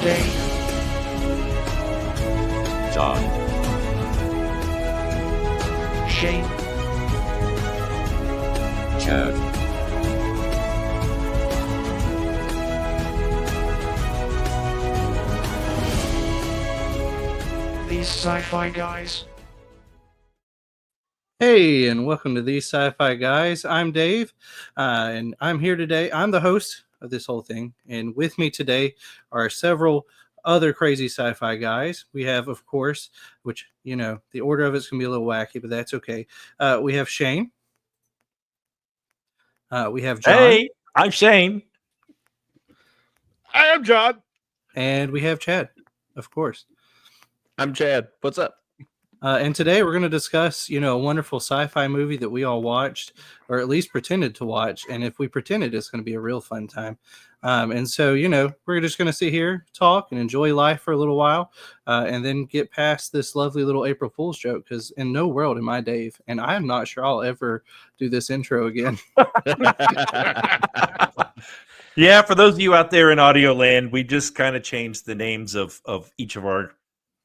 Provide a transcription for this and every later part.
Dave, John, Shane, Chad, these sci-fi guys. Hey, and welcome to These Sci-Fi Guys. I'm Dave, and I'm here today. I'm the host of this whole thing, and with me today are several other crazy sci-fi guys. We have, of course, which, you know, the order of it's going to be a little wacky, but that's okay. We have Shane. We have John. Hey, I'm Shane. I am John. And we have Chad, of course. I'm Chad. What's up? And today we're going to discuss, you know, a wonderful sci-fi movie that we all watched, or at least pretended to watch. And if we pretended, it's going to be a real fun time. And so, you know, we're just going to sit here, talk, and enjoy life for a little while, and then get past this lovely little April Fool's joke. Because in no world am I Dave, and I'm not sure I'll ever do this intro again. Yeah, for those of you out there in audio land, we just kind of changed the names of each of our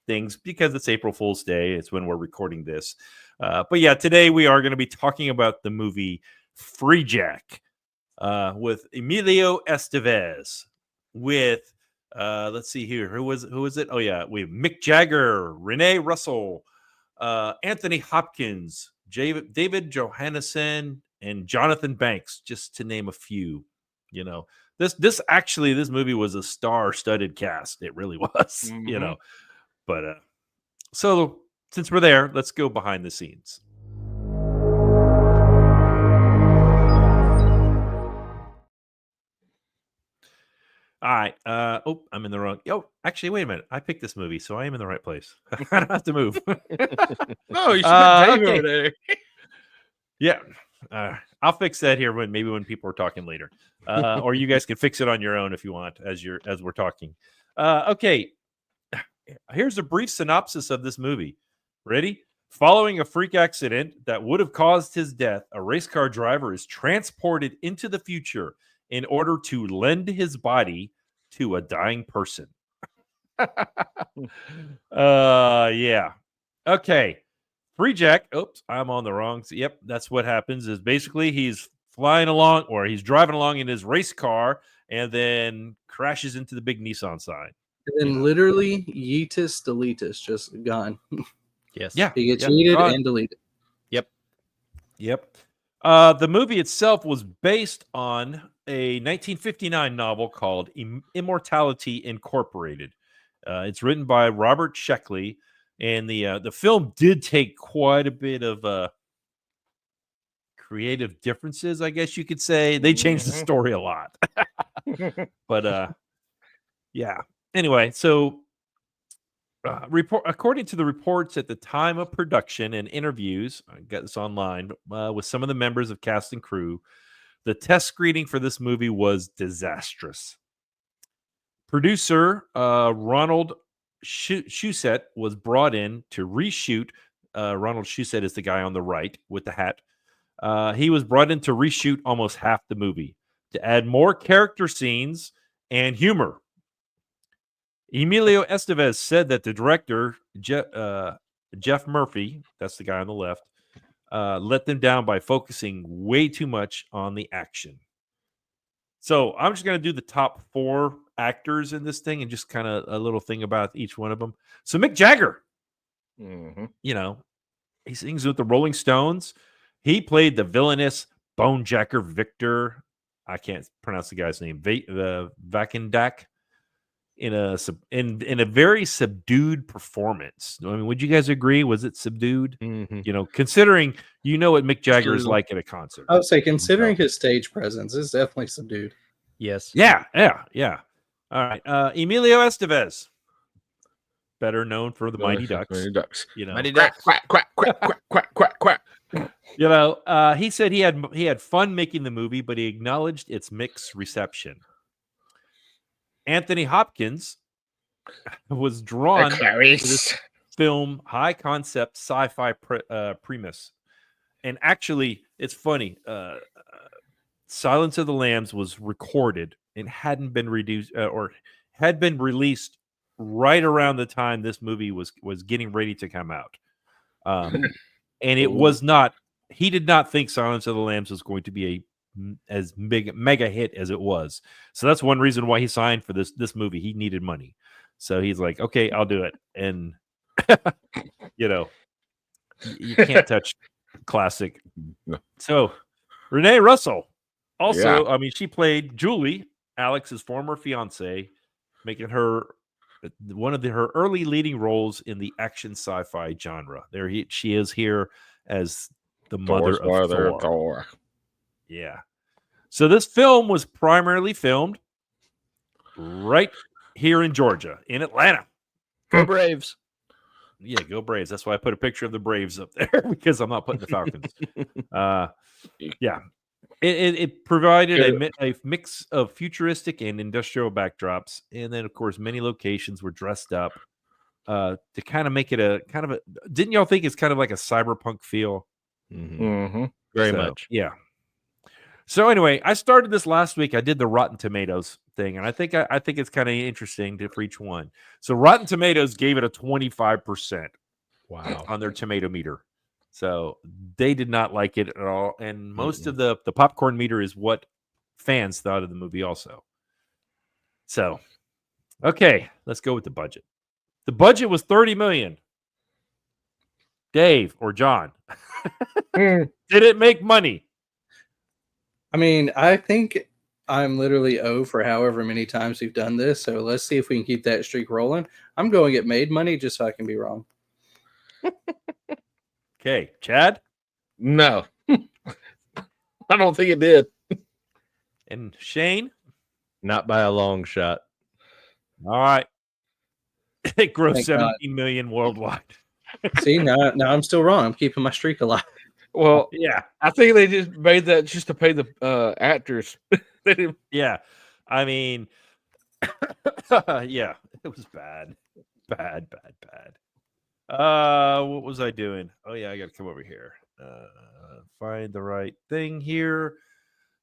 things because it's April Fool's Day. It's when we're recording this. But yeah, today we are going to be talking about the movie Freejack with Emilio Estevez. With let's see here, who was it? Oh yeah, we have Mick Jagger, Renee Russell, Anthony Hopkins, David Johannesson, and Jonathan Banks, just to name a few. You know, this movie was a star-studded cast. It really was. Mm-hmm. You know. But so since we're there, let's go behind the scenes. All right. I'm in the wrong. Oh, actually, wait a minute. I picked this movie, so I am in the right place. I don't have to move. No, you should put Dave okay. over there. Yeah. I'll fix that here when people are talking later. Or you guys can fix it on your own if you want as we're talking. Okay. Here's a brief synopsis of this movie. Ready? Following a freak accident that would have caused his death, a race car driver is transported into the future in order to lend his body to a dying person. Yeah. Okay. Freejack. Oops, I'm on the wrong. Yep, that's what happens. Is basically he's flying along, or he's driving along in his race car, and then crashes into the big Nissan sign. And then literally yeetus deletus, just gone. Yes. Yeah. He gets yeah. yeeted and deleted. Yep. The movie itself was based on a 1959 novel called Immortality Incorporated. It's written by Robert Sheckley, and the film did take quite a bit of creative differences, I guess you could say. They changed the story a lot. But yeah. Anyway, so according to the reports at the time of production and interviews, I got this online, with some of the members of cast and crew, the test screening for this movie was disastrous. Producer Ronald Shusett was brought in to reshoot. Ronald Shusett is the guy on the right with the hat. He was brought in to reshoot almost half the movie to add more character scenes and humor. Emilio Estevez said that the director, Jeff Murphy, that's the guy on the left, let them down by focusing way too much on the action. So I'm just going to do the top 4 actors in this thing and just kind of a little thing about each one of them. So Mick Jagger, you know, he sings with the Rolling Stones. He played the villainous Bonejacker Victor. I can't pronounce the guy's name. Vakendak. In a very subdued performance. I mean, would you guys agree? Was it subdued? Mm-hmm. You know, considering you know what Mick Jagger is like at a concert. I would say, considering his stage presence, it's definitely subdued. Yes. Yeah. All right, Emilio Estevez, better known for the Mighty Ducks. Mighty Ducks. You know, Mighty Ducks. Quack, quack, quack, quack, quack, quack, quack. You know, he said he had fun making the movie, but he acknowledged its mixed reception. Anthony Hopkins was drawn to this film high concept sci-fi premise. And actually, it's funny. Silence of the Lambs was recorded and hadn't been reduced or had been released right around the time this movie was getting ready to come out. And it was not, he did not think Silence of the Lambs was going to be as big mega hit as it was. So that's one reason why he signed for this movie. He needed money. So he's like, okay, I'll do it. And you can't touch classic. So Renee Russell also, I mean, she played Julie, Alex's former fiance, making her one of her early leading roles in the action sci-fi genre. She is here as the mother of Thor. Yeah. So this film was primarily filmed right here in Georgia, in Atlanta. Go Braves. Yeah, go Braves. That's why I put a picture of the Braves up there, because I'm not putting the Falcons. Yeah. It provided a mix of futuristic and industrial backdrops. And then, of course, many locations were dressed up to kind of make it a kind of a... Didn't y'all think it's kind of like a cyberpunk feel? Very much. Yeah. So anyway, I started this last week. I did the Rotten Tomatoes thing, and I think it's kind of interesting for each one. So Rotten Tomatoes gave it a 25%. Wow. On their tomato meter. So they did not like it at all. And most of the popcorn meter is what fans thought of the movie also. So, okay, let's go with the budget. The budget was $30 million. Dave or John, did it make money? I mean, I think I'm literally 0 for however many times we've done this. So let's see if we can keep that streak rolling. I'm going to get made money just so I can be wrong. Okay, Chad? No. I don't think it did. And Shane? Not by a long shot. All right. It grossed Thank 17 million worldwide. See, now I'm still wrong. I'm keeping my streak alive. Well, Yeah. I think they just made that just to pay the actors. They didn't. Yeah. I mean, yeah, it was bad. Bad. What was I doing? Oh, yeah, I got to come over here. Find the right thing here.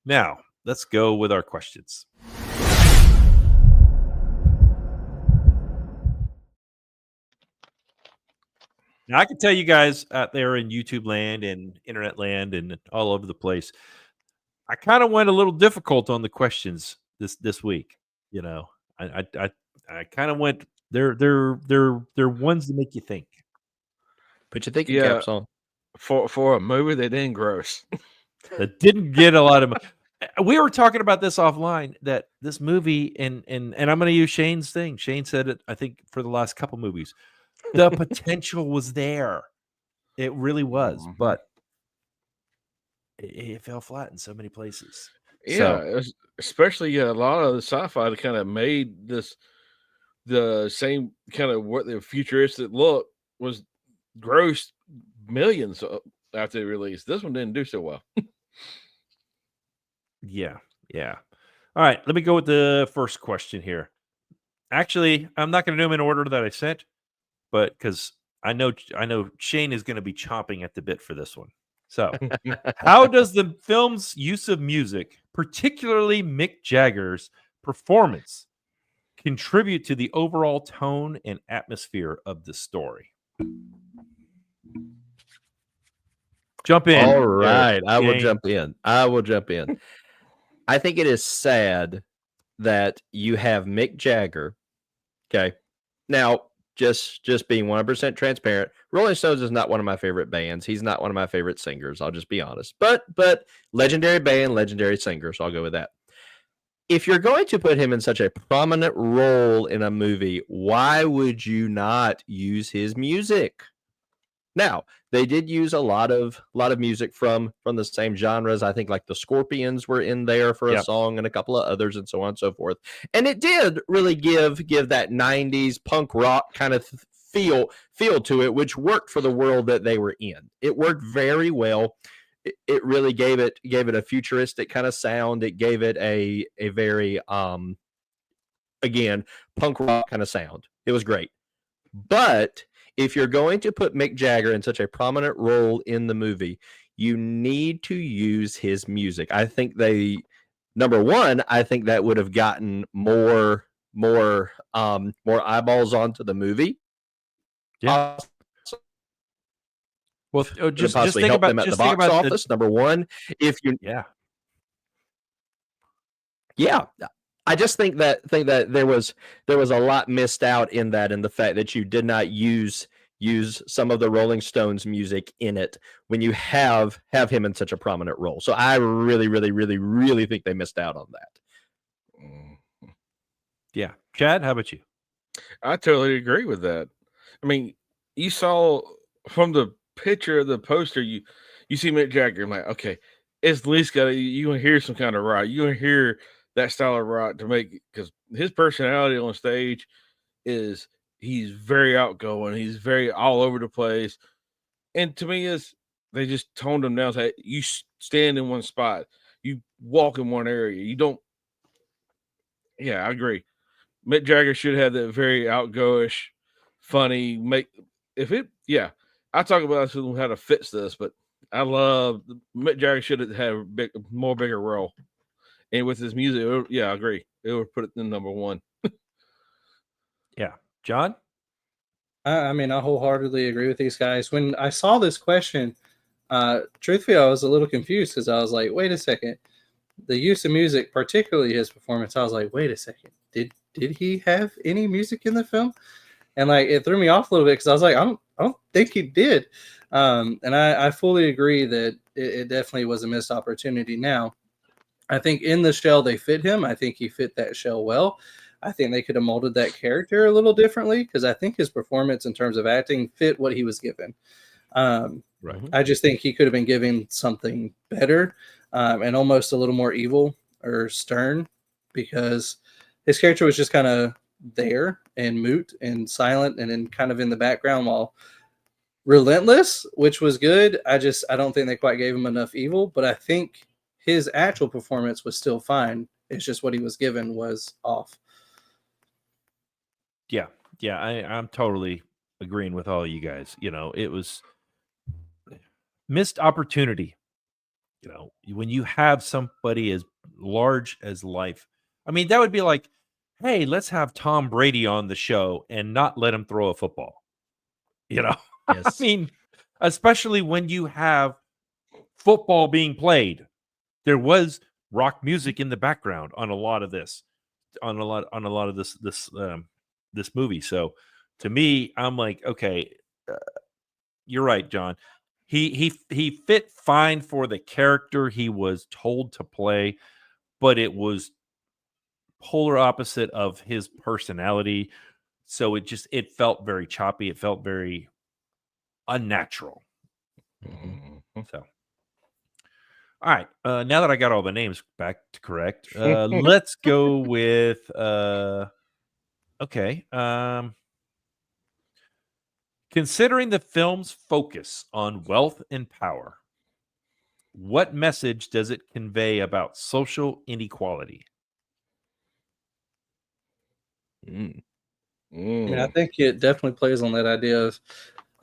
Now, let's go with our questions. Now, I can tell you guys out there in YouTube land and internet land and all over the place, I kind of went a little difficult on the questions this week. I kind of went. They're ones that make you think. Put your thinking caps on. For a movie that didn't gross. That didn't get a lot of. We were talking about this offline. That this movie and I'm going to use Shane's thing. Shane said it. I think for the last couple movies. The potential was there. It really was, but it fell flat in so many places. Yeah, especially a lot of the sci-fi that kind of made the same kind of what the futuristic look was grossed millions after they released. This one didn't do so well. Yeah. All right, let me go with the first question here. Actually, I'm not going to do them in order that I sent. But because I know Shane is going to be chomping at the bit for this one. So, how does the film's use of music, particularly Mick Jagger's performance, contribute to the overall tone and atmosphere of the story? Jump in. All right, I will Shane. jump in. I think it is sad that you have Mick Jagger. Okay, now. Just being 100% transparent, Rolling Stones is not one of my favorite bands. He's not one of my favorite singers. I'll just be honest. But legendary band, legendary singer. So I'll go with that. If you're going to put him in such a prominent role in a movie, why would you not use his music? Now, they did use a lot of music from the same genres. I think like the Scorpions were in there for a song and a couple of others and so on and so forth. And it did really give that 90s punk rock kind of feel to it, which worked for the world that they were in. It worked very well. It really gave it a futuristic kind of sound. It gave it a very again, punk rock kind of sound. It was great. But if you're going to put Mick Jagger in such a prominent role in the movie, you need to use his music. I think number one, I think that would have gotten more more eyeballs onto the movie. Yeah. Well, just possibly think help about them at the box office. Number one, if you yeah, I just think that there was a lot missed out in that, in the fact that you did not use some of the Rolling Stones music in it when you have him in such a prominent role. So I really, really, really, really think they missed out on that. Yeah. Chad, how about you? I totally agree with that. I mean, you saw from the picture of the poster, you see Mick Jagger. I'm like, okay, it's at least got you gonna hear some kind of rock. You gonna hear that style of rock to make, because his personality on stage is he's very outgoing. He's very all over the place. And to me, is they just toned him down. Say you stand in one spot, you walk in one area. You don't. Yeah, I agree. Mick Jagger should have that very outgoish, funny. Yeah. I talk about how to fix this, but I love Mick Jagger should have had a bigger role. And with his music, I agree. It would put it in number one. Yeah, John. I mean, I wholeheartedly agree with these guys. When I saw this question, truthfully, I was a little confused because I was like, wait a second. The use of music, particularly his performance, I was like, wait a second. Did he have any music in the film? And like it threw me off a little bit because I was like, I don't think he did. And I fully agree that it definitely was a missed opportunity. Now, I think in the shell they fit him. I think he fit that shell well. I think they could have molded that character a little differently because I think his performance in terms of acting fit what he was given. Right. I just think he could have been given something better and almost a little more evil or stern, because his character was just kind of there and mute and silent and in kind of in the background while relentless, which was good. I don't think they quite gave him enough evil, but I think his actual performance was still fine. It's just what he was given was off. Yeah. Yeah. I'm totally agreeing with all you guys. You know, it was missed opportunity. You know, when you have somebody as large as life, I mean, that would be like, hey, let's have Tom Brady on the show and not let him throw a football. You know, Yes. I mean, especially when you have football being played. There was rock music in the background on a lot of this, on a lot of this movie. So to me, I'm like, okay, you're right, John. He fit fine for the character he was told to play, but it was polar opposite of his personality. So it felt very choppy. It felt very unnatural. So, all right. Now that I got all the names back to correct, let's go with okay. Considering the film's focus on wealth and power, what message does it convey about social inequality? I mean, I think it definitely plays on that idea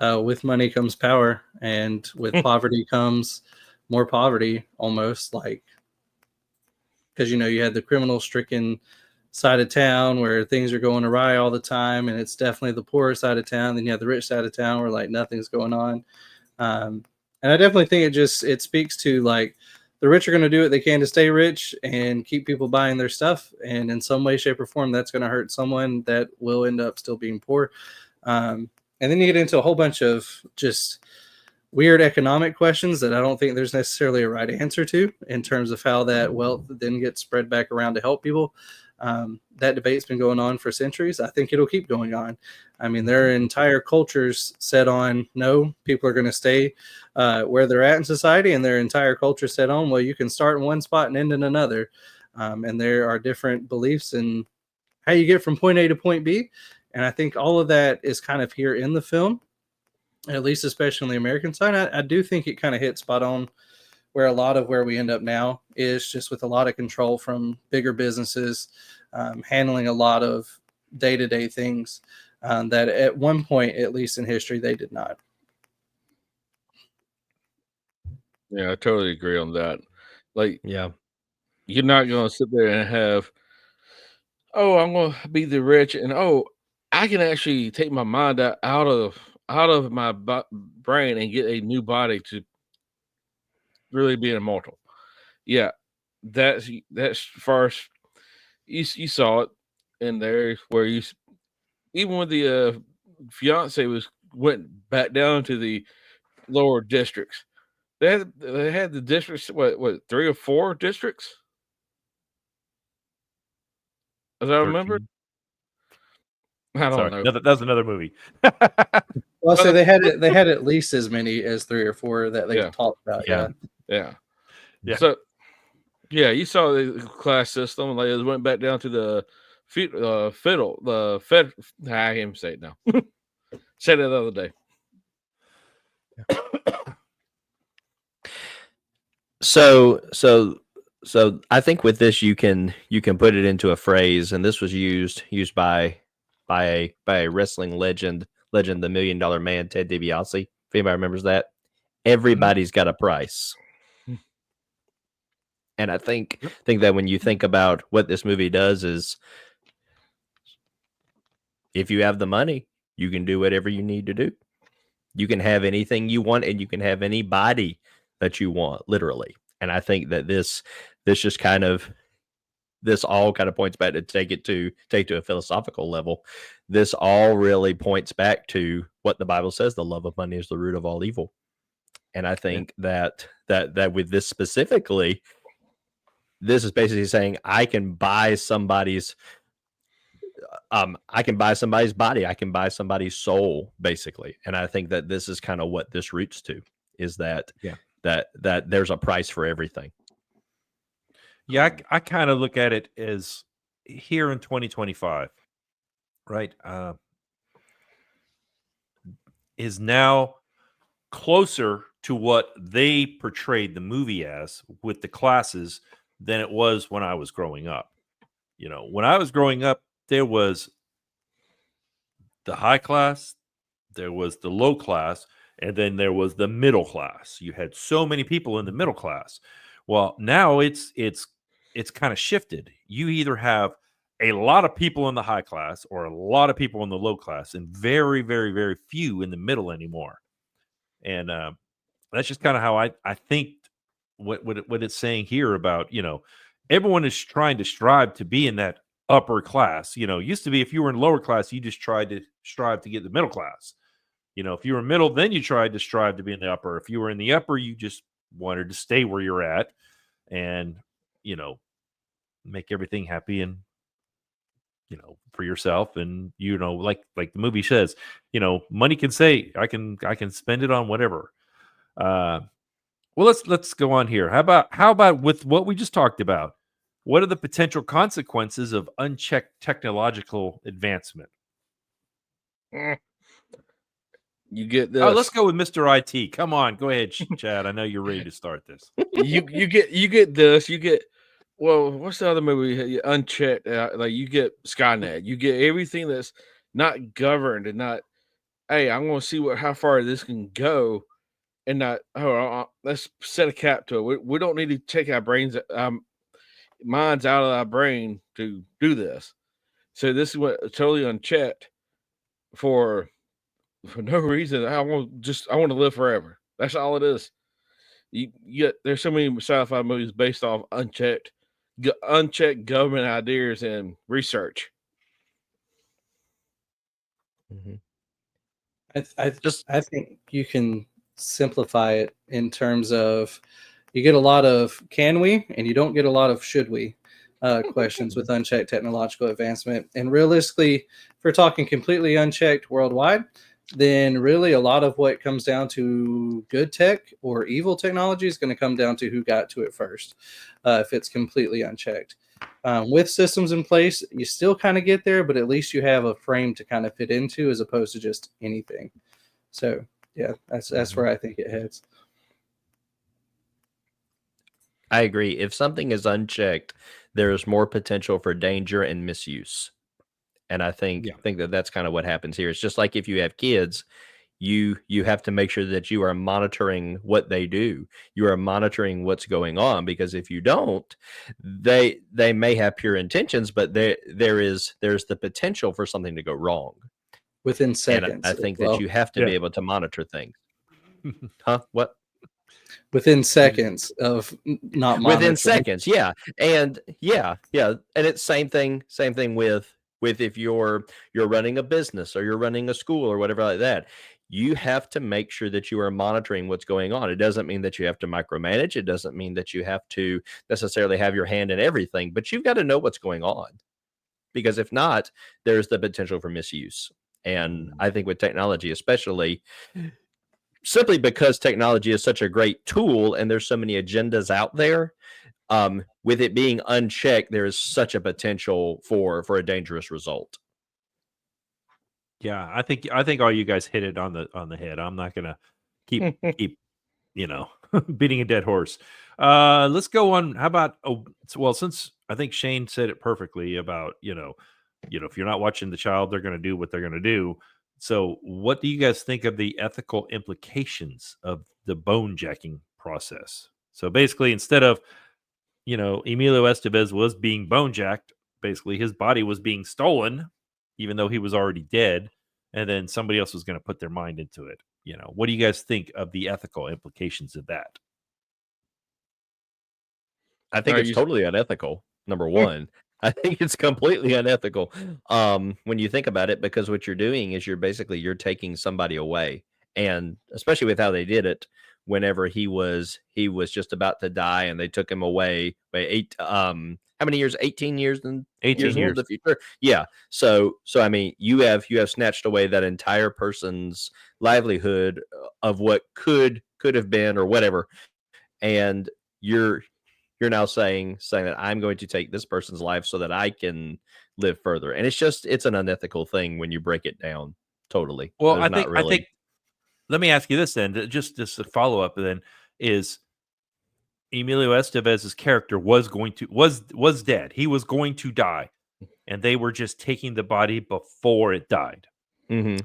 of with money comes power, and with poverty comes more poverty, almost like, because you had the criminal-stricken side of town where things are going awry all the time, and it's definitely the poorer side of town. Then you have the rich side of town where like nothing's going on. And I definitely think it speaks to like the rich are going to do what they can to stay rich and keep people buying their stuff, and in some way, shape, or form, that's going to hurt someone that will end up still being poor. And then you get into a whole bunch of just weird economic questions that I don't think there's necessarily a right answer to in terms of how that wealth then gets spread back around to help people. That debate's been going on for centuries. I think it'll keep going on. I mean, there are entire cultures set on no, people are going to stay where they're at in society, and their entire culture set on, well, you can start in one spot and end in another. And there are different beliefs in how you get from point A to point B. And I think all of that is kind of here in the film, at least especially on the American side. I do think it kind of hits spot on where a lot of where we end up now is just with a lot of control from bigger businesses, handling a lot of day-to-day things that at one point, at least in history, they did not. Yeah, I totally agree on that. Like, Yeah. you're not going to sit there and have oh, I'm gonna be the rich, and oh, I can actually take my mind out of my brain and get a new body to really be immortal. Yeah, that's first. You saw it in there where even when the fiance went back down to the lower districts. They had the districts, what 3 or 4 districts? As I remember? 13. I don't Sorry, know. no, that was another movie. Well, so Well, they had at least as many as 3 or 4 that they yeah, talked about. Yeah. Yeah. yeah. Yeah. So, yeah, you saw the class system, like, it went back down to the fiddle, the fed I can't even say it now. Said it the other day. So I think with this you can put it into a phrase, and this was used by a wrestling legend, the $1 Million Man, Ted DiBiase. If anybody remembers that, everybody's got a price. And I think that when you think about what this movie does is, if you have the money, you can do whatever you need to do. You can have anything you want, and you can have any body that you want, literally. And I think that this all kind of points back to take it to a philosophical level. This all really points back to what the Bible says: the love of money is the root of all evil. And I think that with this specifically, this is basically saying I can buy somebody's body, I can buy somebody's soul, basically. And I think that this is kind of what this roots to, is that that there's a price for everything. Yeah, I kind of look at it as here in 2025, right? Is now closer to what they portrayed the movie as with the classes than it was when I was growing up. When I was growing up, there was the high class, there was the low class, and then there was the middle class. You had so many people in the middle class. Well, now it's kind of shifted. You either have a lot of people in the high class or a lot of people in the low class, and very, very, very few in the middle anymore. And that's just kind of how I think what it's saying here about, everyone is trying to strive to be in that upper class. Used to be, if you were in lower class, you just tried to strive to get the middle class. If you were middle, then you tried to strive to be in the upper. If you were in the upper, you just wanted to stay where you're at and, make everything happy and, for yourself. And, like the movie says, money can say, I can spend it on whatever. Well, let's go on here. How about with what we just talked about? What are the potential consequences of unchecked technological advancement? You get this. Oh, let's go with Mr. IT. Come on, go ahead, Chad. I know you're ready to start this. you get this. You get, well, what's the other movie? Unchecked. Like, you get Skynet. You get everything that's not governed and not. Hey, I'm going to see how far this can go, and not. Let's set a cap to it. We don't need to take our minds out of our brain to do this. So this is what totally unchecked for no reason. I want to live forever. That's all it is. You get, there's so many sci-fi movies based off unchecked government ideas and research. Mm-hmm. I think you can simplify it in terms of you get a lot of can we and you don't get a lot of should we questions with unchecked technological advancement. And realistically, if we're talking completely unchecked worldwide, then really a lot of what comes down to good tech or evil technology is going to come down to who got to it first, if it's completely unchecked. With systems in place, you still kind of get there, but at least you have a frame to kind of fit into as opposed to just anything. So, yeah, that's where I think it heads. I agree. If something is unchecked, there is more potential for danger and misuse. And I think that that's kind of what happens here. It's just like if you have kids, you have to make sure that you are monitoring what they do. You are monitoring what's going on, because if you don't, they may have pure intentions, but there's the potential for something to go wrong. Within And seconds. I as think well. that you have to Yeah. be able to monitor things. Huh? What? Within seconds of not monitoring. Within seconds, yeah. And and it's same thing with if you're running a business or you're running a school or whatever like that. You have to make sure that you are monitoring what's going on. It doesn't mean that you have to micromanage. It doesn't mean that you have to necessarily have your hand in everything, but you've got to know what's going on, because if not, there's the potential for misuse. And I think with technology, especially, simply because technology is such a great tool and there's so many agendas out there, with it being unchecked, there is such a potential for a dangerous result. Yeah, I think all you guys hit it on the head. I'm not gonna keep beating a dead horse. Let's go on. How about well, since I think Shane said it perfectly about if you're not watching the child, they're gonna do what they're gonna do. So, what do you guys think of the ethical implications of the bone jacking process? So basically, instead of Emilio Estevez was being bone jacked, basically his body was being stolen, even though he was already dead, and then somebody else was going to put their mind into it. What do you guys think of the ethical implications of that? I think it's totally unethical. Number one, I think it's completely unethical. When you think about it, because what you're doing is you're taking somebody away, and especially with how they did it, whenever he was just about to die, and they took him away by how many years? 18 years and 18 in years. the future. Yeah. So I mean, you have snatched away that entire person's livelihood of what could have been or whatever, and you're now saying that I'm going to take this person's life so that I can live further. And it's an unethical thing when you break it down totally. Well, There's not really. I think let me ask you this then, just a follow up then, is Emilio Estevez's character was dead. He was going to die, and they were just taking the body before it died. Mm-hmm.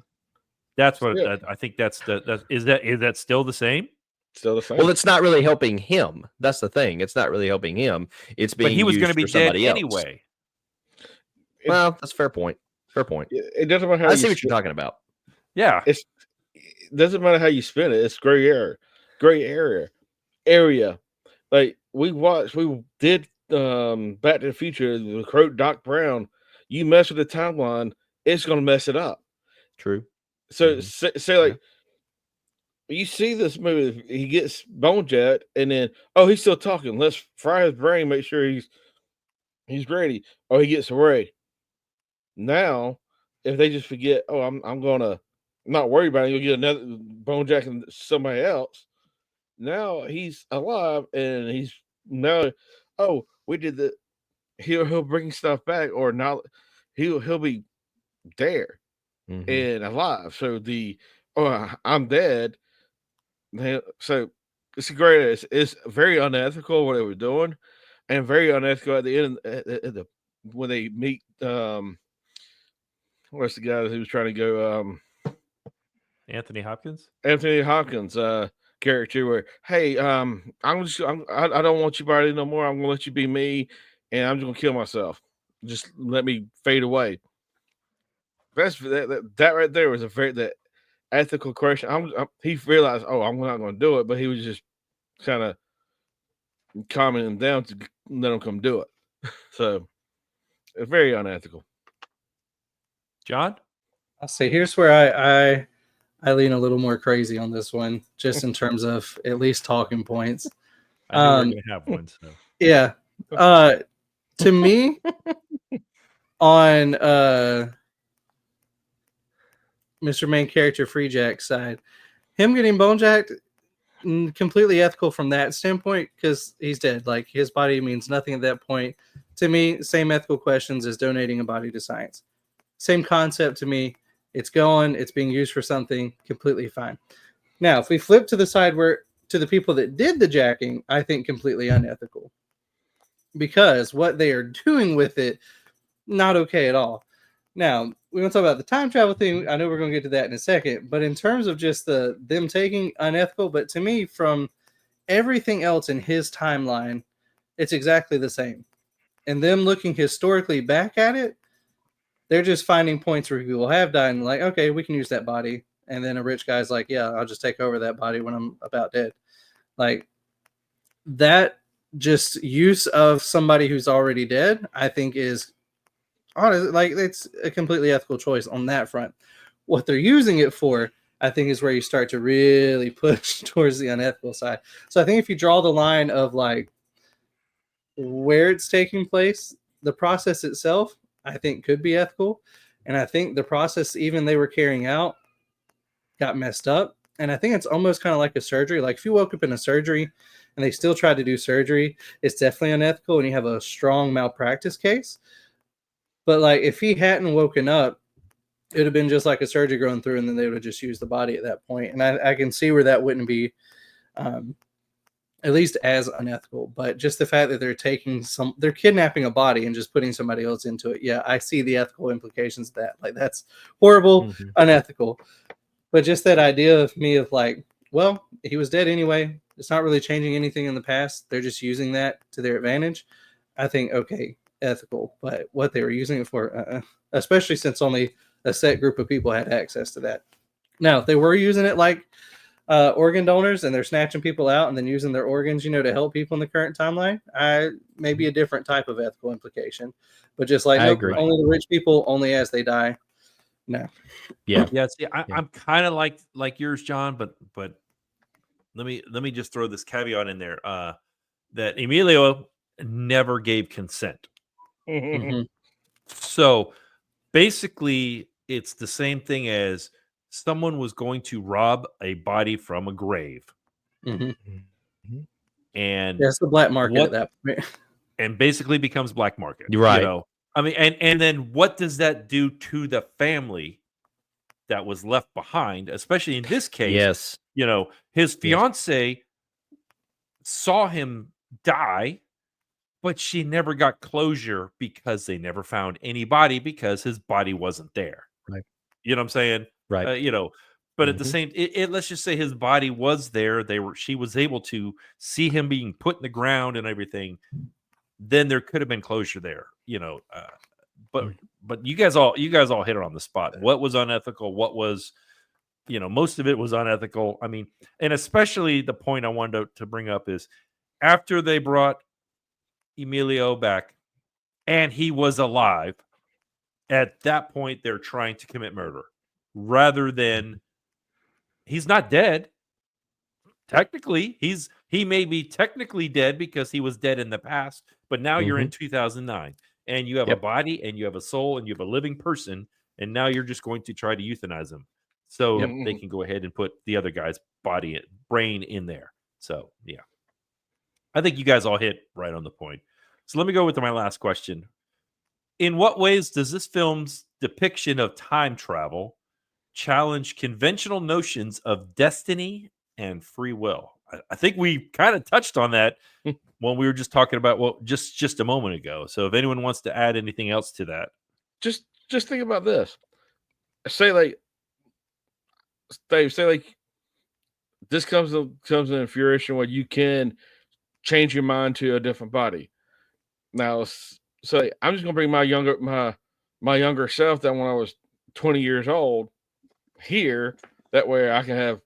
That's what I think. Is that still the same? Still the same. Well, it's not really helping him. That's the thing. It's not really helping him. It's being But he was going to be dead anyway. Well, that's a fair point. It doesn't matter how I see what you're talking about. Yeah. It doesn't matter how you spin it. It's gray area. Like we did Back to the Future, the Doc Brown. You mess with the timeline, it's gonna mess it up. True. So say like you see this movie, he gets bone jacked, and then he's still talking. Let's fry his brain, make sure he's ready. Oh, he gets away. Now, if they just forget, I'm gonna not worry about it, you'll get another bone jacking somebody else. Now he's alive, and he's now. Oh, we did the. He'll bring stuff back, or not. He'll be there and alive. So I'm dead. So it's great. It's very unethical what they were doing, and very unethical at the end when they meet. What's the guy who was trying to go? Anthony Hopkins. Character where, hey, I don't want you body no more. I'm gonna let you be me, and I'm just gonna kill myself. Just let me fade away. That's that right there was that ethical question. He realized, I'm not gonna do it, but he was just kind of calming him down to let him come do it. So it's very unethical. John? I'll say here's where I lean a little more crazy on this one, just in terms of at least talking points. I knew we were going to have one. So. Yeah. To me, on Mr. Main Character Freejack's side, him getting bone jacked, completely ethical from that standpoint, because he's dead. Like, his body means nothing at that point. To me, same ethical questions as donating a body to science. Same concept to me. It's going, it's being used for something, completely fine. Now, if we flip to the side to the people that did the jacking, I think completely unethical. Because what they are doing with it, not okay at all. Now, we want to talk about the time travel thing. I know we're going to get to that in a second, but in terms of just them taking unethical, but to me, from everything else in his timeline, it's exactly the same. And them looking historically back at it, they're just finding points where people have died and like, okay, we can use that body. And then a rich guy's like, yeah, I'll just take over that body when I'm about dead. Like that just use of somebody who's already dead, I think is honest. Like it's a completely ethical choice on that front. What they're using it for, I think, is where you start to really push towards the unethical side. So I think if you draw the line of like where it's taking place, the process itself, I think could be ethical. And I think the process even they were carrying out got messed up. And I think it's almost kind of like a surgery. Like if you woke up in a surgery and they still tried to do surgery, it's definitely unethical and you have a strong malpractice case. But like if he hadn't woken up, it would have been just like a surgery going through and then they would have just used the body at that point. And I can see where that wouldn't be at least as unethical, but just the fact that they're kidnapping a body and just putting somebody else into it. Yeah, I see the ethical implications of that. Like that's horrible, unethical. But just that idea of me of like, well, he was dead anyway. It's not really changing anything in the past. They're just using that to their advantage. I think, okay, ethical. But what they were using it for, especially since only a set group of people had access to that. Now, if they were using it like organ donors and they're snatching people out and then using their organs, to help people in the current timeline, maybe a different type of ethical implication. But just like, I nope, agree. only the rich people, only as they die. No. Yeah. Yeah. See, I'm kind of like yours, John, but let me just throw this caveat in there. That Emilio never gave consent. Mm-hmm. So basically, it's the same thing as someone was going to rob a body from a grave. Mm-hmm. And That's the black market at that point. And basically becomes black market. You're right. I mean, and then what does that do to the family that was left behind, especially in this case? Yes. His fiance saw him die, but she never got closure because they never found anybody because his body wasn't there. Right. You know what I'm saying? Right. But at the same, let's just say his body was there. She was able to see him being put in the ground and everything. Then there could have been closure there, but you guys all hit it on the spot. What was unethical? What was, most of it was unethical. I mean, and especially the point I wanted to bring up is after they brought Emilio back and he was alive, at that point, they're trying to commit murder rather than he's not dead. Technically, he may be technically dead because he was dead in the past, but now you're in 2009 and you have a body and you have a soul and you have a living person, and now you're just going to try to euthanize him so they can go ahead and put the other guy's brain in there. So yeah, I think you guys all hit right on the point. So let me go with my last question. In what ways does this film's depiction of time travel challenge conventional notions of destiny and free will? I think we kind of touched on that when we were just talking about just a moment ago. So if anyone wants to add anything else to that, just think about this. Say like Dave, this comes in fruition where you can change your mind to a different body. Now, so I'm just gonna bring my younger self that when I was 20 years old here. That way I can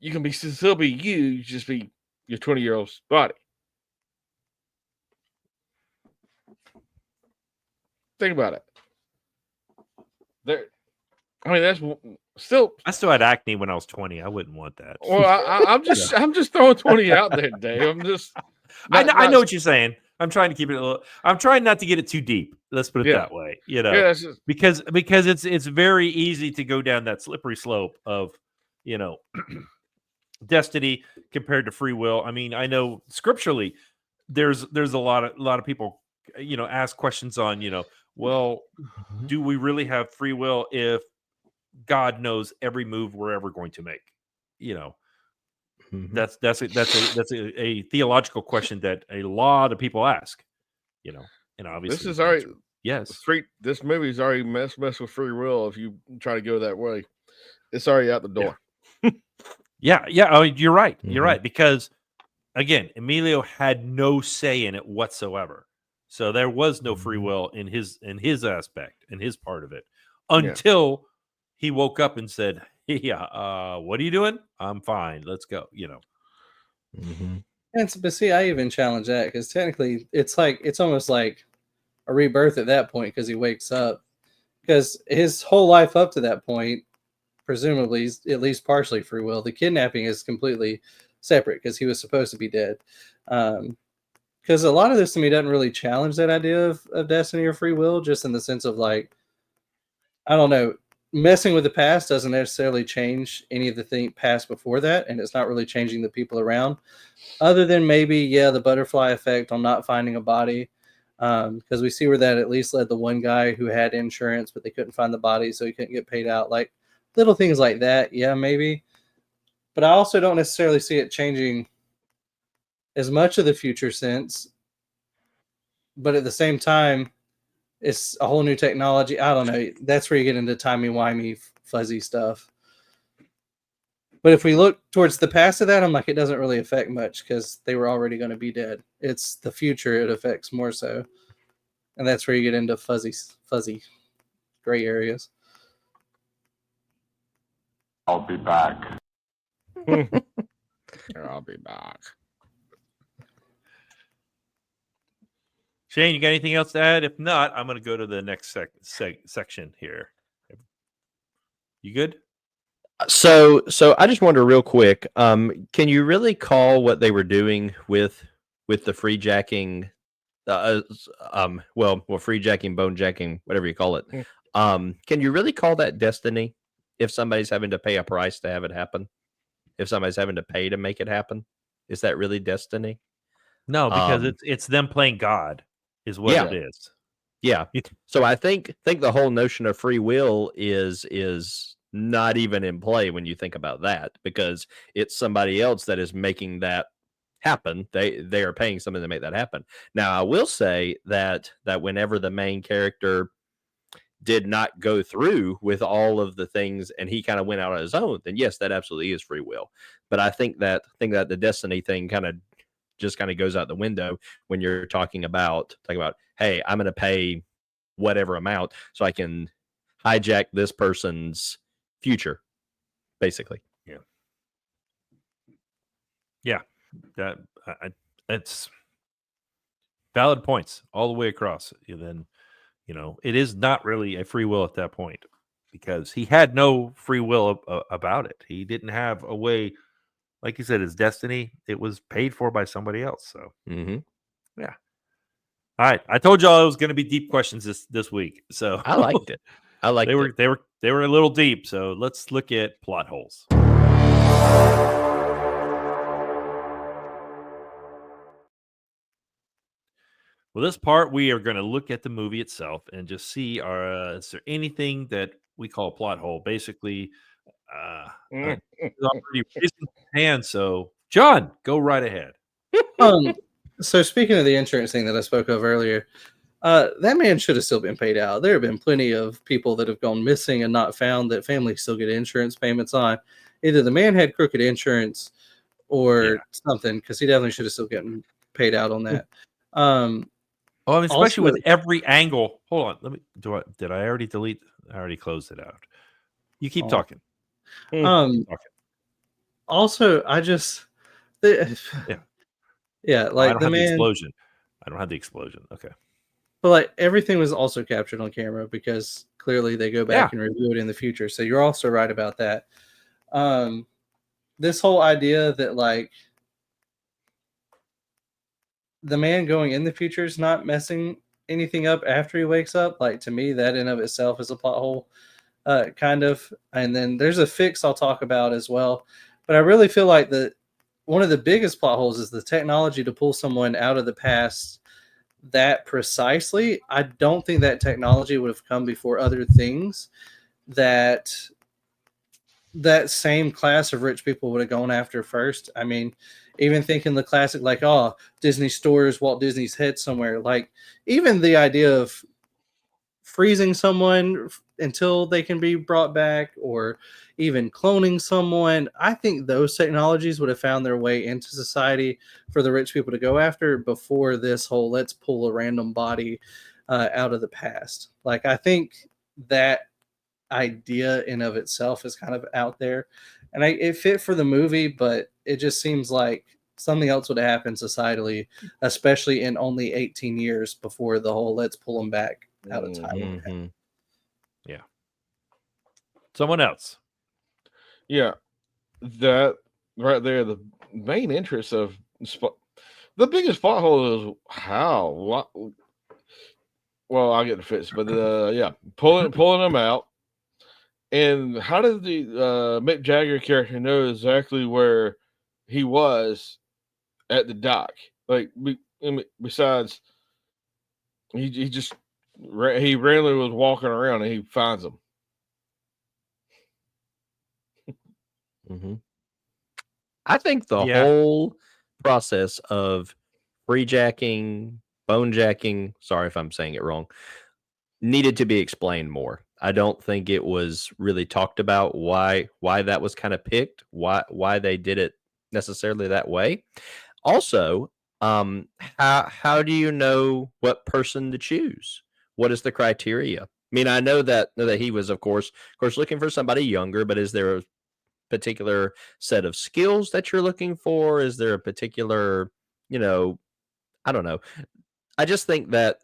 you can still be you just be your 20-year-old's body. Think about it. That's still. I still had acne when I was 20. I wouldn't want that. Well, I'm just throwing 20 out there, Dave. I'm just. I know what you're saying. I'm trying to keep it a little. I'm trying not to get it too deep. Let's put it that way. Because it's very easy to go down that slippery slope of, destiny compared to free will. I mean, I know scripturally, there's a lot of people, ask questions on, well, do we really have free will if God knows every move we're ever going to make? That's a theological question that a lot of people ask. And obviously this is already Yes. This movie's already mess with free will. If you try to go that way, it's already out the door. Yeah. Oh, you're right. You're Mhm. right. Because again, Emilio had no say in it whatsoever. So there was no free will in his aspect, in his part of it, until he woke up and said, "Yeah, what are you doing? I'm fine. Let's go." Mhm. But see, I even challenge that because technically, it's almost like a rebirth at that point because he wakes up. Because his whole life up to that point, presumably, is at least partially free will. The kidnapping is completely separate because he was supposed to be dead. Because a lot of this to me doesn't really challenge that idea of destiny or free will, just in the sense of like, I don't know, messing with the past doesn't necessarily change any of the past before that, and it's not really changing the people around, other than maybe the butterfly effect on not finding a body, because we see where that at least led the one guy who had insurance, but they couldn't find the body, so he couldn't get paid out. Like little things like that, yeah, maybe. But I also don't necessarily see it changing as much of the future sense. But at the same time, it's a whole new technology. I don't know. That's where you get into timey-wimey, fuzzy stuff. But if we look towards the past of that, I'm like, it doesn't really affect much because they were already going to be dead. It's the future it affects more so. And that's where you get into fuzzy gray areas. I'll be back. I'll be back. Shane, you got anything else to add? If not, I'm going to go to the next section here. You good? So I just wonder real quick, can you really call what they were doing with the free jacking, free jacking, bone jacking, whatever you call it? Can you really call that destiny if somebody's having to pay a price to have it happen? If somebody's having to pay to make it happen, is that really destiny? No, because it's them playing God, is what Yeah. it is. Yeah. So I think the whole notion of free will is not even in play when you think about that, because it's somebody else that is making that happen. They are paying something to make that happen. Now, I will say that whenever the main character did not go through with all of the things and he kind of went out on his own, then yes, that absolutely is free will. But I think that the destiny thing kind of goes out the window when you're talking about hey, I'm going to pay whatever amount so I can hijack this person's future, basically. Yeah, that's valid points all the way across. And then it is not really a free will at that point because he had no free will about it. He didn't have a way, like you said, his destiny. It was paid for by somebody else. So yeah. All right, I told y'all it was going to be deep questions this week. So I liked it. They were a little deep. So let's look at plot holes. Well, this part we are going to look at the movie itself and just see is there anything that we call a plot hole? Basically, he's already raising his hand. So, John, go right ahead. So speaking of the insurance thing that I spoke of earlier, that man should have still been paid out. There have been plenty of people that have gone missing and not found that families still get insurance payments on. Either the man had crooked insurance or something, because he definitely should have still gotten paid out on that. Especially also, with every angle. Hold on, did I already delete? I already closed it out. You keep talking. Also, I just like the man. Explosion. I don't have the explosion. Okay. But like everything was also captured on camera because clearly they go back and review it in the future. So you're also right about that. This whole idea that like the man going in the future is not messing anything up after he wakes up, like to me, that in of itself is a plot hole, kind of. And then there's a fix I'll talk about as well. But I really feel like one of the biggest plot holes is the technology to pull someone out of the past that precisely. I don't think that technology would have come before other things that same class of rich people would have gone after first. I mean, even thinking the classic, like, Disney stores Walt Disney's head somewhere. Like, even the idea of freezing someone until they can be brought back, or even cloning someone. I think those technologies would have found their way into society for the rich people to go after before this whole let's pull a random body out of the past. Like, I think that idea in of itself is kind of out there, and it fit for the movie, but it just seems like something else would have happened societally, especially in only 18 years before the whole let's pull them back out of time. Mhm. Yeah. Someone else. Yeah, that right there, the main interest of the biggest plot hole is how what. Well, I'll get to fix, but yeah, pulling them out, and how did the Mick Jagger character know exactly where he was at the dock? Like, besides, he just he randomly was walking around and he finds them. Mhm. I think the Yeah. whole process of freejacking, bonejacking, sorry if I'm saying it wrong, needed to be explained more. I don't think it was really talked about why that was kind of picked, why they did it necessarily that way. Also, how do you know what person to choose? What is the criteria? I mean, I know that he was, of course, looking for somebody younger, but is there a particular set of skills that you're looking for? Is there a particular, I don't know. I just think that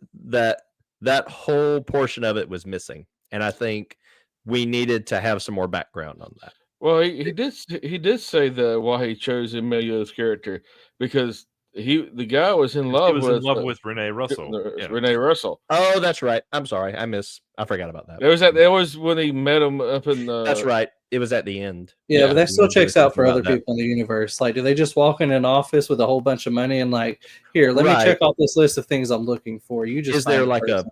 whole portion of it was missing, and I think we needed to have some more background on that. Well, he did say that why he chose Emilio's character, because the guy was in He love was in with love with Renee Russell. Renee Russell. Oh, that's right. I'm sorry. I forgot about that. That was when he met him up in That's right. It was at the end. Yeah, but that we still had to do checks out something for about other that. people in the universe. Like, do they just walk in an office with a whole bunch of money and like, here, let me Right. check off this list of things I'm looking for? You just Is there find like a person.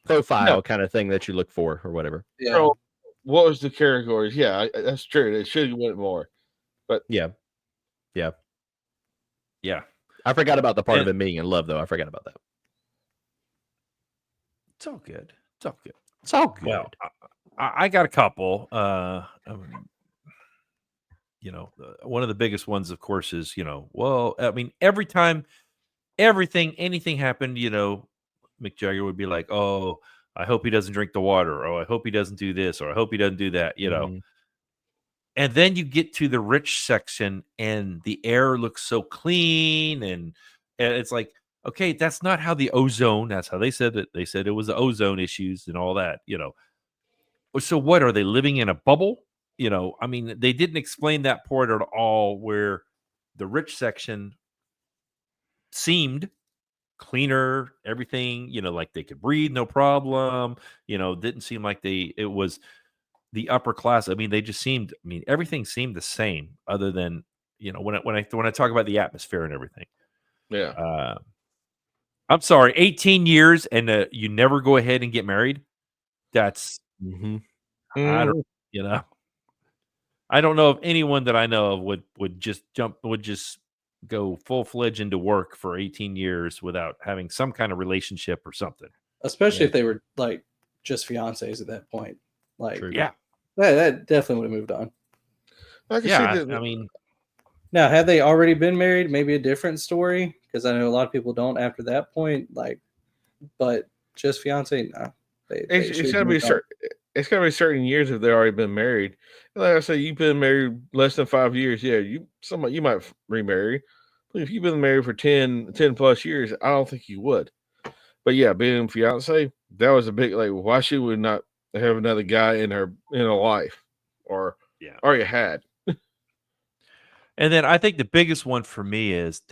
profile kind of thing that you look for or whatever? Yeah. So, what was the categories? Yeah, that's true. They should have went more. But Yeah. Yeah. I forgot about the part of And- him being in love, though. I forgot about that. It's all good. It's all good. It's all good. Well, I got a couple. One of the biggest ones, of course, is, well, I mean, every time anything happened, Mick Jagger would be like, oh, I hope he doesn't drink the water. Oh, I hope he doesn't do this, or I hope he doesn't do that, Mhm. And then you get to the rich section and the air looks so clean, and it's like, okay, that's not how that's how they said it. They said it was the ozone issues and all that, So what, are they living in a bubble? I mean, they didn't explain that part at all, where the rich section seemed cleaner, everything, like they could breathe, no problem. Didn't seem like it was the upper class. I mean, they just seemed, everything seemed the same, other than, when I talk about the atmosphere and everything. yeah, I'm sorry, 18 years and you never go ahead and get married. That's, Mhm. I don't, I don't know if anyone that I know of would just go full-fledged into work for 18 years without having some kind of relationship or something. Especially Yeah. if they were like just fiancés at that point. Like, True. Yeah. that definitely would have moved on. I can Yeah. see that. I mean, Now, had they already been married, maybe a different story, because I know a lot of people don't after that point. Like, but just fiancé, no. It's gotta be it's gotta be certain years if they've already been married. Like I said, you've been married less than 5 years. Yeah, you might remarry. But if you've been married for 10 plus years, I don't think you would. But yeah, being fiance, that was a big, like, why she would not have another guy in her life, or Yeah. already had. and then I think the biggest one for me is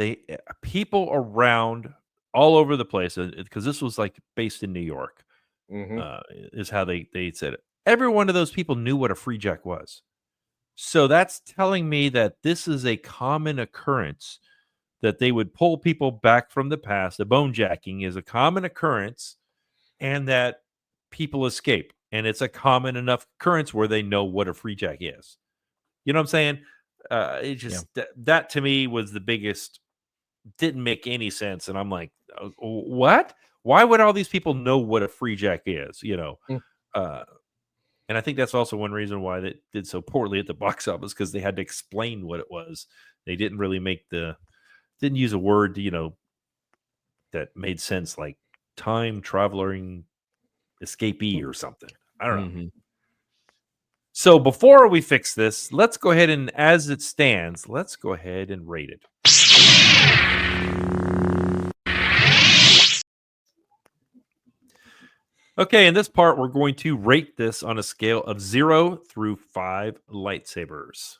people around all over the place, because this was like based in New York, Hmm. is how they said it. Every one of those people knew what a Freejack was. So that's telling me that this is a common occurrence, that they would pull people back from the past. The bonejacking is a common occurrence, and that people escape. And it's a common enough occurrence where they know what a Freejack is. You know what I'm saying? It just that to me was the biggest. Didn't make any sense, and I'm like, what? Why would all these people know what a Freejack is? Mm. And I think that's also one reason why they did so poorly at the box office, because they had to explain what it was. They didn't really didn't use a word, that made sense, like time traveling escapee or something. I don't know. Mhm. So before we fix this, let's go ahead and, as it stands, let's go ahead and rate it. Okay, in this part, we're going to rate this on a scale of 0 through 5 lightsabers.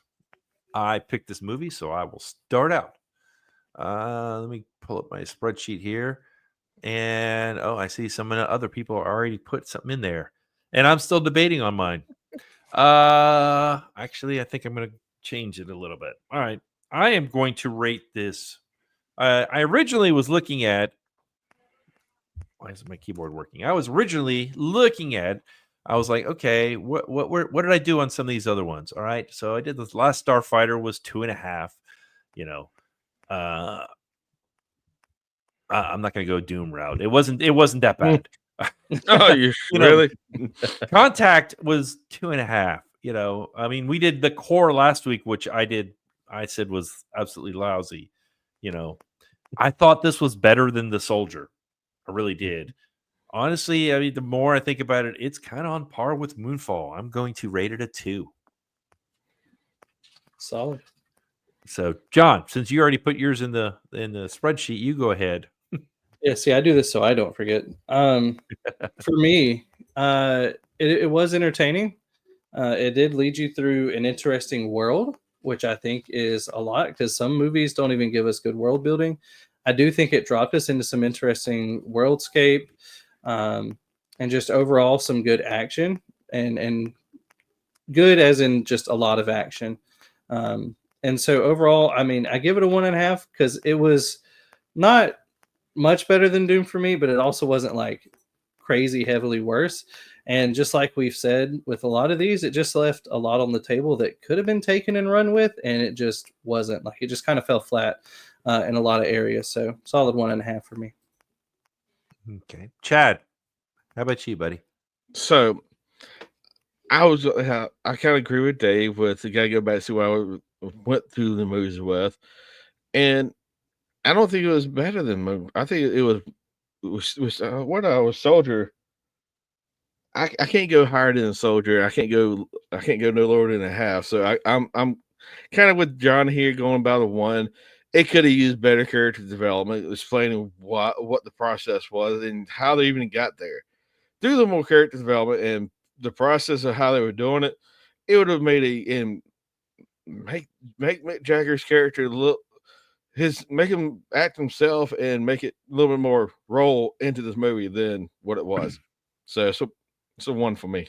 I picked this movie, so I will start out. Let me pull up my spreadsheet here. And, I see some of the other people already put something in there. And I'm still debating on mine. Actually, I think I'm going to change it a little bit. All right. I am going to rate this. I originally was looking at. Why isn't my keyboard working? I was originally looking at. I was like, okay, what did I do on some of these other ones? All right, so I did the last Starfighter was 2.5. I'm not going to go Doom route. It wasn't that bad. Oh, you You know, really? Contact was 2.5. I mean, we did the core last week, which I said was absolutely lousy. I thought this was better than the Soldier. I really did. Honestly, I mean, the more I think about it, it's kind of on par with Moonfall. I'm going to rate it a 2. Solid. So, John, since you already put yours in the spreadsheet, you go ahead. Yeah, see, I do this so I don't forget. For me, it was entertaining. It did lead you through an interesting world, which I think is a lot, because some movies don't even give us good world building. I do think it dropped us into some interesting worldscape, and just overall some good action, and good as in just a lot of action. And so overall, I mean, I give it a 1.5 because it was not much better than Doom for me, but it also wasn't like crazy heavily worse. And just like we've said with a lot of these, it just left a lot on the table that could have been taken and run with, and it just wasn't. Like, it just kind of fell flat in a lot of areas. So solid 1.5 for me. Okay. Chad, how about you, buddy? So I kind of agree with Dave with the guy go back to who I went through the movies with, and I don't think it was better than. I think it was what I was Soldier. I can't go higher than a Soldier. I can't go no lower than a half. So I'm kind of with John here, going about a 1. It could have used better character development, explaining what the process was and how they even got there. Do the more character development and the process of how they were doing it, it would have made make Mick Jagger's character make him act himself and make it a little bit more roll into this movie than what it was. So it's a 1 for me.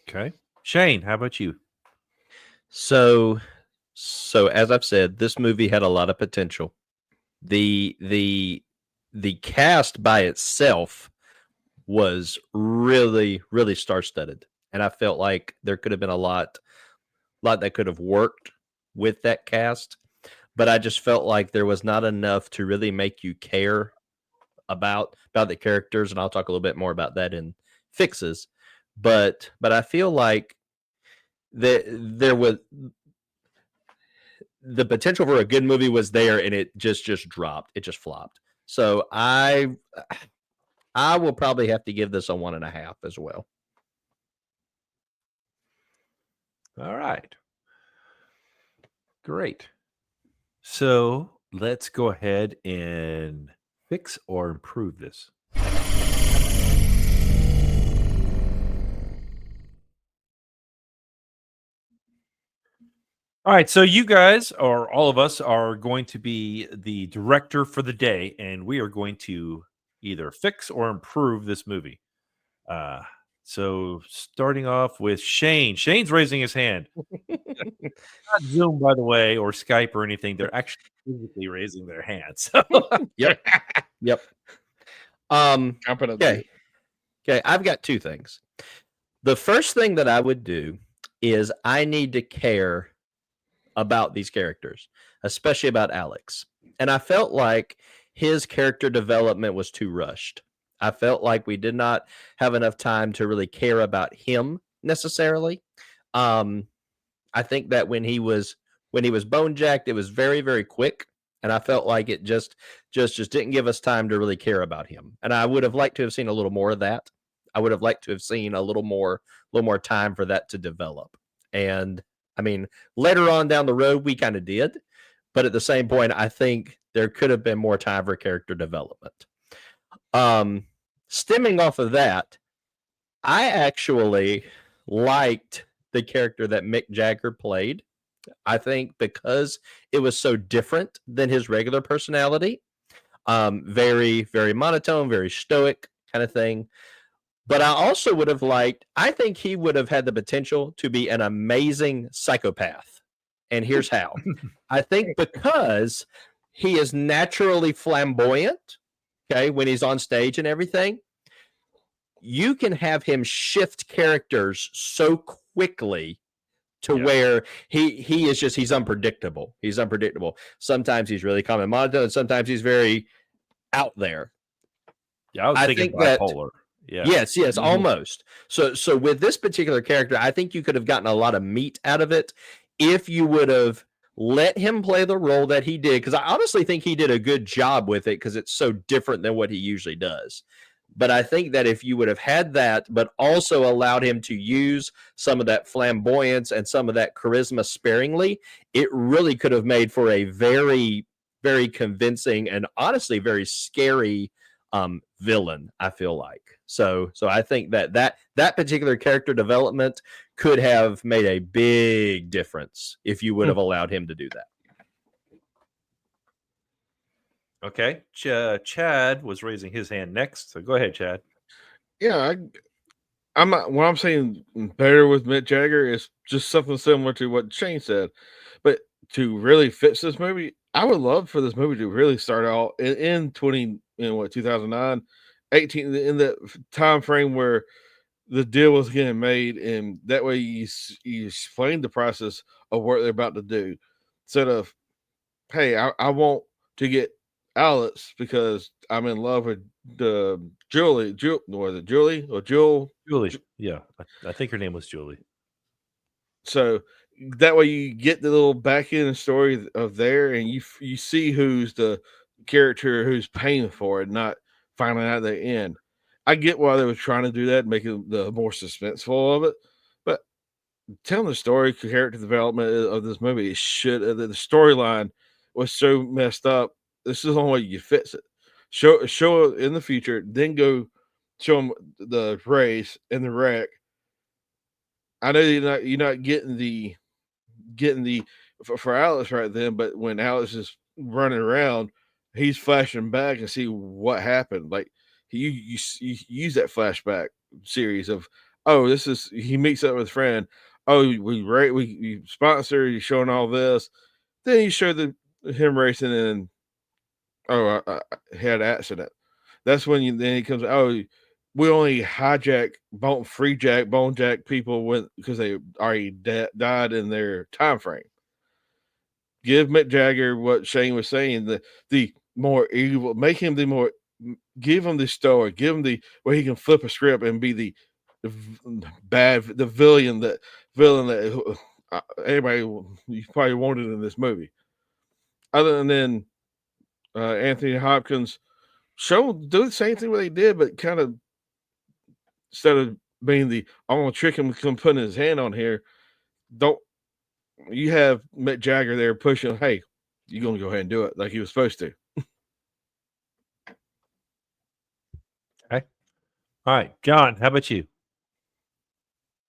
Okay. Shane, how about you? So as I've said, this movie had a lot of potential. The cast by itself was really, really star-studded, and I felt like there could have been a lot that could have worked with that cast, but I just felt like there was not enough to really make you care about the characters, and I'll talk a little bit more about that in fixes. But I feel like there was the potential for a good movie was there, and it just dropped. It just flopped. So I will probably have to give this a 1.5 as well. All right. Great. So let's go ahead and fix or improve this. All right, so you guys, or all of us, are going to be the director for the day, and we are going to either fix or improve this movie. So starting off with Shane. Shane's raising his hand. Not Zoom, by the way, or Skype or anything. They're actually physically raising their hands. Yep. Jumping up there. Okay. I've got 2 things. The first thing that I would do is I need to care about these characters, especially about Alex. And I felt like his character development was too rushed. I felt like we did not have enough time to really care about him necessarily. I think that when he was bone jacked, it was very, very quick, and I felt like it just didn't give us time to really care about him. And I would have liked to have seen a little more of that. I would have liked to have seen a little more time for that to develop. And I mean, later on down the road, we kind of did, but at the same point, I think there could have been more time for character development. Stemming off of that, I actually liked the character that Mick Jagger played. I think because it was so different than his regular personality, very, very monotone, very stoic kind of thing. But I also would have liked, I think he would have had the potential to be an amazing psychopath. And here's how. I think because he is naturally flamboyant, okay, when he's on stage and everything, you can have him shift characters so quickly to where he is just, he's unpredictable. He's unpredictable. Sometimes he's really calm and monotone, and sometimes he's very out there. Yeah, I was thinking bipolar. Yes, almost. So with this particular character, I think you could have gotten a lot of meat out of it if you would have let him play the role that he did, because I honestly think he did a good job with it because it's so different than what he usually does. But I think that if you would have had that, but also allowed him to use some of that flamboyance and some of that charisma sparingly, it really could have made for a very, very convincing and honestly very scary villain, I feel like. So I think that particular character development could have made a big difference if you would have allowed him to do that. Okay. Chad was raising his hand next. So go ahead, Chad. Yeah, I'm not, what I'm saying better with Mick Jagger is just something similar to what Shane said. But to really fix this movie, I would love for this movie to really start out in 2009, 18, in the time frame where the deal was getting made, and that way you explain the process of what they're about to do, instead of, hey, I want to get Alex because I'm in love with Julie, was it Julie or Jewel? Julie. Yeah, I think her name was Julie. So that way you get the little back end story of there, and you see who's the character who's paying for it, not finding out at the end. I get why they were trying to do that, make it the more suspenseful of it, but telling the story, character development of this movie, the storyline was so messed up. This is the only way you fix it. Show it in the future, then go show them the race and the wreck. I know you're not getting the for Alice right then, but when Alice is running around, he's flashing back and see what happened. Like you use that flashback series of, oh, this is, he meets up with a friend. Oh, we sponsor. He's showing all this. Then you show him racing, and I had an accident. That's when then he comes. Oh, we only Freejack, bone jack people because they already died in their time frame. Give Mick Jagger what Shane was saying, the more evil, make him the more, give him the story, give him where he can flip a script and be the villain that everybody you probably wanted in this movie. Other than Anthony Hopkins, do the same thing what they did, but kind of, instead of being I want to trick him to putting his hand on here, you have Mick Jagger there pushing, hey, you're going to go ahead and do it like he was supposed to. Okay. All right, John, how about you?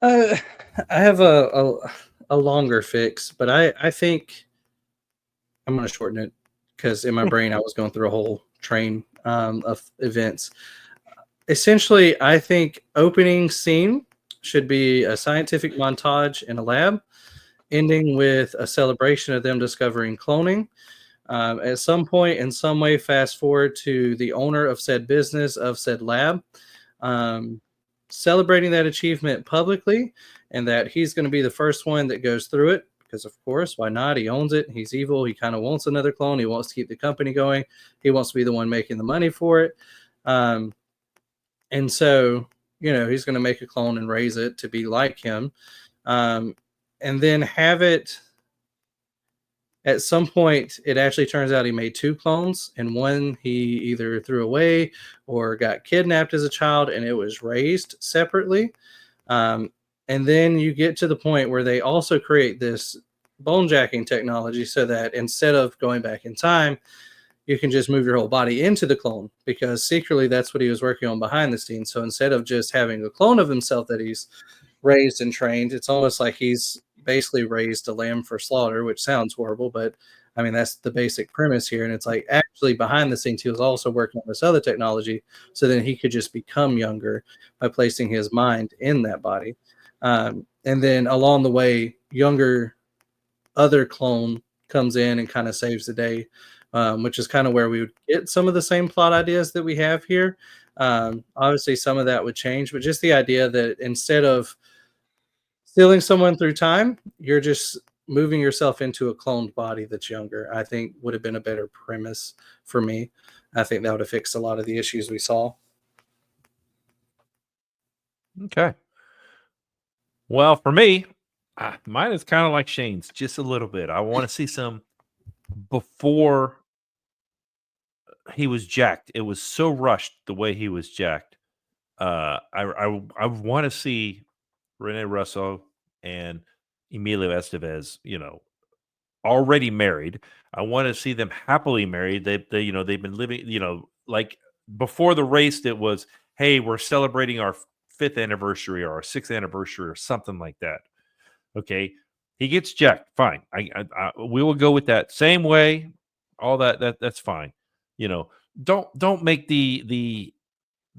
I have a longer fix, but I think I'm going to shorten it because in my brain I was going through a whole train of events. Essentially, I think opening scene should be a scientific montage in a lab, ending with a celebration of them discovering cloning. At some point, in some way, fast forward to the owner of said business, of said lab, celebrating that achievement publicly, and that he's going to be the first one that goes through it, because of course, why not? He owns it. He's evil. He kind of wants another clone. He wants to keep the company going. He wants to be the one making the money for it. And so, he's going to make a clone and raise it to be like him. And then have it, at some point, it actually turns out he made 2 clones, and one he either threw away or got kidnapped as a child, and it was raised separately. And then you get to the point where they also create this bone jacking technology so that instead of going back in time, you can just move your whole body into the clone, because secretly that's what he was working on behind the scenes. So instead of just having a clone of himself that he's raised and trained, it's almost like he's basically raised a lamb for slaughter, which sounds horrible, but I mean, that's the basic premise here. And it's like, actually behind the scenes, he was also working on this other technology so then he could just become younger by placing his mind in that body. And then along the way, younger other clone comes in and kind of saves the day, which is kind of where we would get some of the same plot ideas that we have here. Obviously, some of that would change, but just the idea that instead of stealing someone through time, you're just moving yourself into a cloned body that's younger, I think would have been a better premise for me. I think that would have fixed a lot of the issues we saw. Okay. Well, for me, mine is kind of like Shane's, just a little bit. I want to see some before he was jacked. It was so rushed the way he was jacked. I want to see Rene Russo and Emilio Estevez, already married. I want to see them happily married. They've been living, like before the race, it was, hey, we're celebrating our 5th anniversary or our 6th anniversary or something like that. Okay. He gets jacked. Fine. We will go with that same way. All that's fine. Don't make the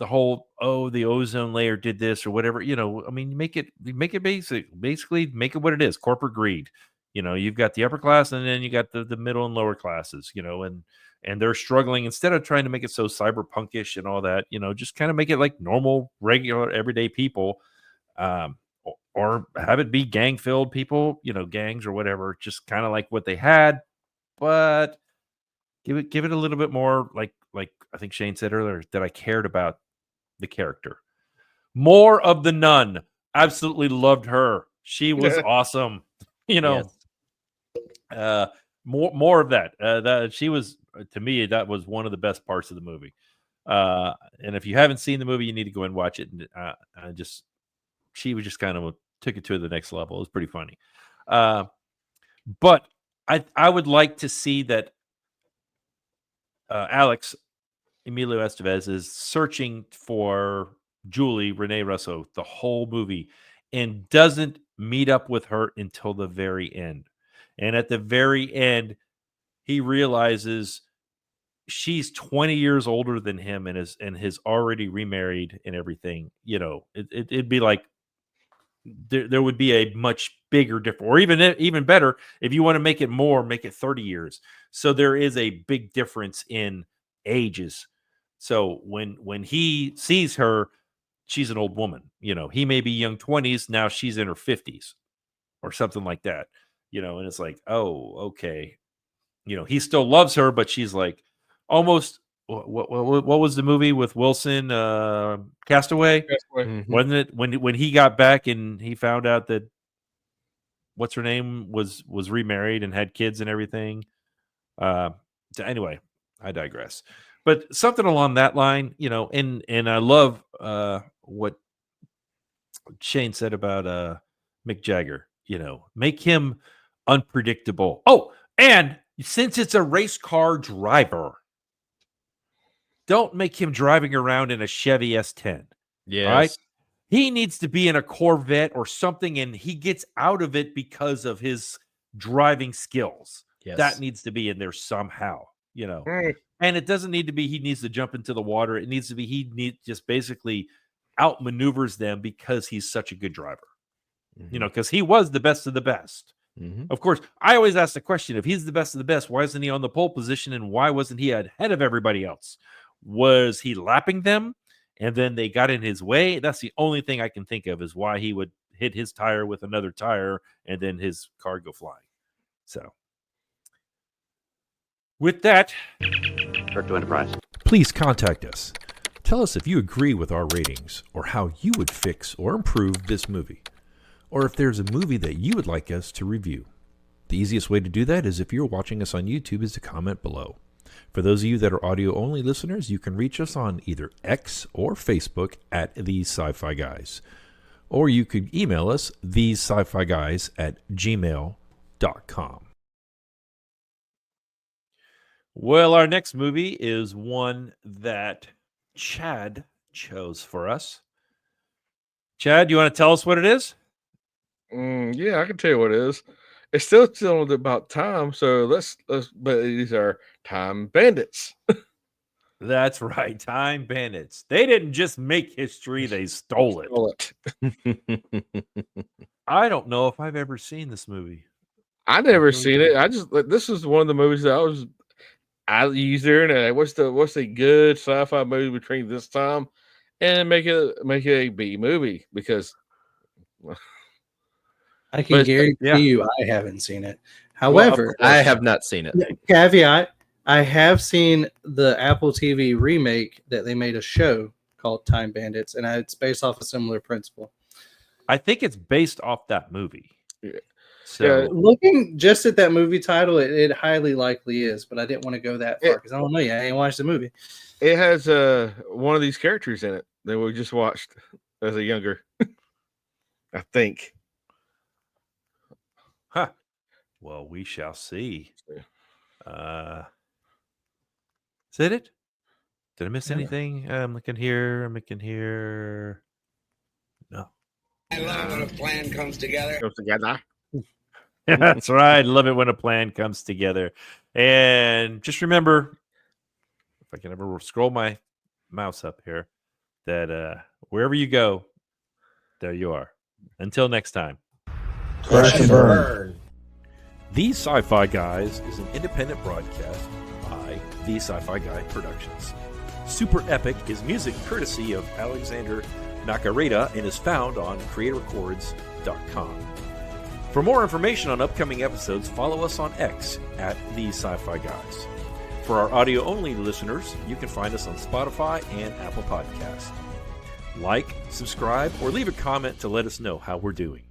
whole, the ozone layer did this or whatever, I mean, make it basically make it what it is. Corporate greed. You've got the upper class and then you got the middle and lower classes, and they're struggling. Instead of trying to make it so cyberpunkish and all that, just kind of make it like normal, regular, everyday people, or have it be gang filled people, gangs or whatever, just kind of like what they had, but give it a little bit more like I think Shane said earlier, that I cared about the character. More of the nun. Absolutely loved her. She was awesome. Yes. More of that. That she was, to me, that was one of the best parts of the movie. And if you haven't seen the movie, you need to go and watch it. And she was just kind of took it to the next level. It was pretty funny. But I would like to see that Alex Emilio Estevez is searching for Julie Rene Russo the whole movie and doesn't meet up with her until the very end. And at the very end, he realizes she's 20 years older than him and has already remarried and everything. It'd be like there would be a much bigger difference, or even better, if you want to make it more, make it 30 years. So there is a big difference in ages. So when he sees her, she's an old woman. He may be young 20s, now she's in her 50s or something like that. And it's like, oh, okay. He still loves her, but she's like almost, what was the movie with Wilson, Castaway? Mhm. Wasn't it when he got back and he found out that what's her name was remarried and had kids and everything? So anyway, I digress. But something along that line, and I love what Shane said about Mick Jagger. Make him unpredictable. Oh, and since it's a race car driver, don't make him driving around in a Chevy S10. Yes. All right. He needs to be in a Corvette or something, and he gets out of it because of his driving skills. Yes. That needs to be in there somehow, And it doesn't need to be he needs to jump into the water. It needs to be he just basically outmaneuvers them because he's such a good driver. Mhm. Because he was the best of the best. Mhm. Of course, I always ask the question, if he's the best of the best, why isn't he on the pole position and why wasn't he ahead of everybody else? Was he lapping them and then they got in his way? That's the only thing I can think of is why he would hit his tire with another tire and then his car go flying. So with that, Direct to Enterprise. please contact us. Tell us if you agree with our ratings or how you would fix or improve this movie, or if there's a movie that you would like us to review. The easiest way to do that is if you're watching us on YouTube is to comment below. For those of you that are audio-only listeners, you can reach us on either X or Facebook at TheseSciFiGuys. Or you could email us, TheseSciFiGuys@gmail.com. Well, our next movie is one that Chad chose for us. Chad, you want to tell us what it is? Yeah, I can tell you what it is. It's still about time, so let's. But these are time bandits. That's right, Time Bandits. They didn't just make history, they stole it. Stole it. I don't know if I've ever seen this movie. I never seen it. This is one of the movies that I used there and what's a good sci-fi movie between this time and make it a B movie because I can guarantee yeah. you I haven't seen it. However, I have not seen it. caveat, I have seen the Apple TV remake that they made a show called Time Bandits, and it's based off a similar principle. I think it's based off that movie. Yeah. So Yeah. Looking just at that movie title, it highly likely is, but I didn't want to go that far because I don't know yet. I ain't watched the movie. it has one of these characters in it that we just watched as a younger. I think. huh. Well, we shall see. Yeah. Is that it? Did I miss Yeah. anything? I'm looking here. No. I love when a plan comes together. Goes together. That's right. Love it when a plan comes together. And just remember, if I can ever scroll my mouse up here, that wherever you go, there you are. Until next time. Crash and burn. These Sci-Fi Guys is an independent broadcast by The Sci-Fi Guy Productions. Super Epic is music courtesy of Alexander Nakarada and is found on creatorrecords.com. For more information on upcoming episodes, follow us on X at The Sci-Fi Guys. For our audio-only listeners, you can find us on Spotify and Apple Podcasts. Like, subscribe, or leave a comment to let us know how we're doing.